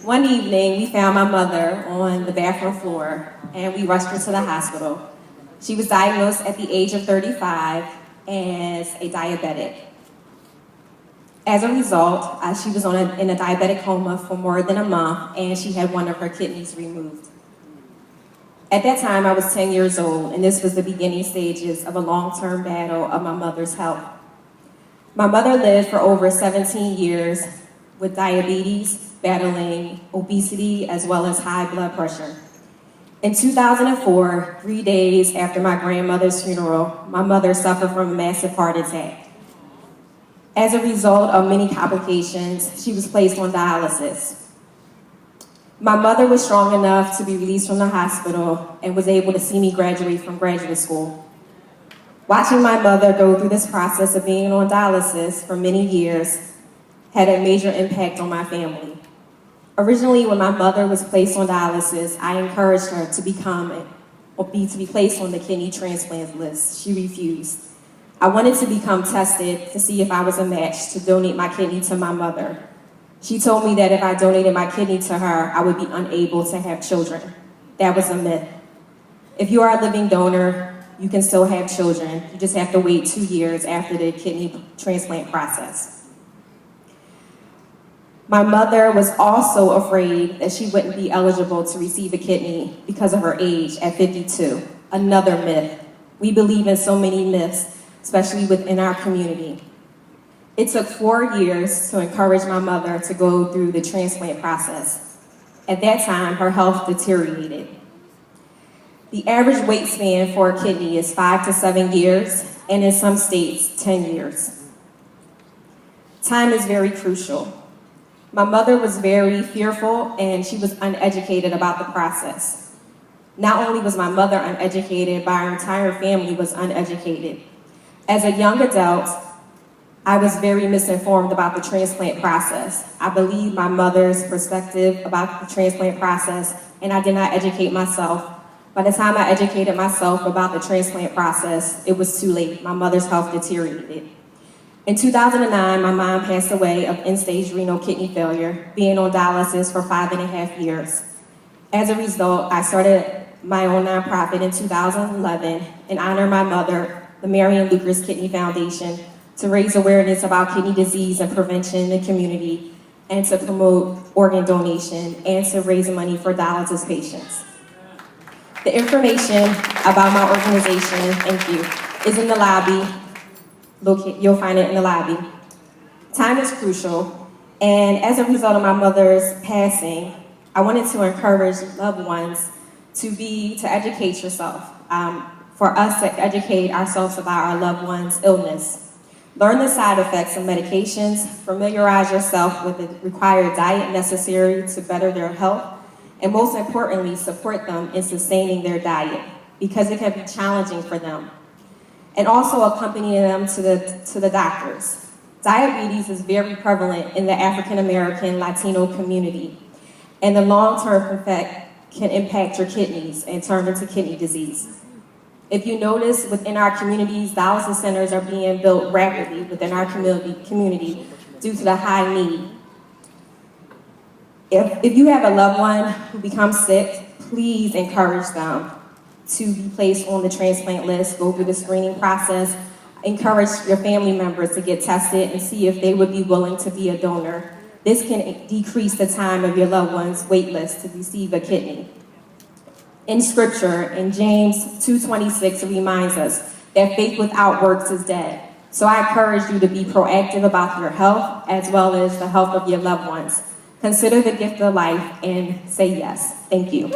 One evening, we found my mother on the bathroom floor, and we rushed her to the hospital. She was diagnosed at the age of 35 as a diabetic. As a result, she was in a diabetic coma for more than a month, and she had one of her kidneys removed. At that time, I was 10 years old, and this was the beginning stages of a long-term battle of my mother's health. My mother lived for over 17 years with diabetes, battling obesity, as well as high blood pressure. In 2004, 3 days after my grandmother's funeral, my mother suffered from a massive heart attack. As a result of many complications, she was placed on dialysis. My mother was strong enough to be released from the hospital and was able to see me graduate from graduate school. Watching my mother go through this process of being on dialysis for many years had a major impact on my family. Originally, when my mother was placed on dialysis, I encouraged her to be placed on the kidney transplant list. She refused. I wanted to become tested to see if I was a match to donate my kidney to my mother. She told me that if I donated my kidney to her, I would be unable to have children. That was a myth. If you are a living donor, you can still have children. You just have to wait 2 years after the kidney transplant process. My mother was also afraid that she wouldn't be eligible to receive a kidney because of her age at 52. Another myth. We believe in so many myths, especially within our community. It took 4 years to encourage my mother to go through the transplant process. At that time, her health deteriorated. The average wait span for a kidney is 5 to 7 years, and in some states, 10 years. Time is very crucial. My mother was very fearful, and she was uneducated about the process. Not only was my mother uneducated, but our entire family was uneducated. As a young adult, I was very misinformed about the transplant process. I believed my mother's perspective about the transplant process, and I did not educate myself. By the time I educated myself about the transplant process, it was too late. My mother's health deteriorated. In 2009, my mom passed away of end-stage renal kidney failure, being on dialysis for 5.5 years. As a result, I started my own nonprofit in 2011 in honor of my mother, the Marion Kidney Foundation, to raise awareness about kidney disease and prevention in the community, and to promote organ donation, and to raise money for dialysis patients. The information about my organization, thank you, is in the lobby. You'll find it in the lobby. Time is crucial, and as a result of my mother's passing, I wanted to encourage loved ones to educate yourself, for us to educate ourselves about our loved one's illness. Learn the side effects of medications, familiarize yourself with the required diet necessary to better their health, and most importantly, support them in sustaining their diet, because it can be challenging for them. And also accompany them to the doctors. Diabetes is very prevalent in the African American Latino community, and the long-term effect can impact your kidneys and turn into kidney disease. If you notice, within our communities, dialysis centers are being built rapidly within our community due to the high need. If you have a loved one who becomes sick, please encourage them to be placed on the transplant list, go through the screening process, encourage your family members to get tested and see if they would be willing to be a donor. This can decrease the time of your loved one's wait list to receive a kidney. In scripture, in James 2:26, it reminds us that faith without works is dead. So I encourage you to be proactive about your health as well as the health of your loved ones. Consider the gift of life and say yes. Thank you.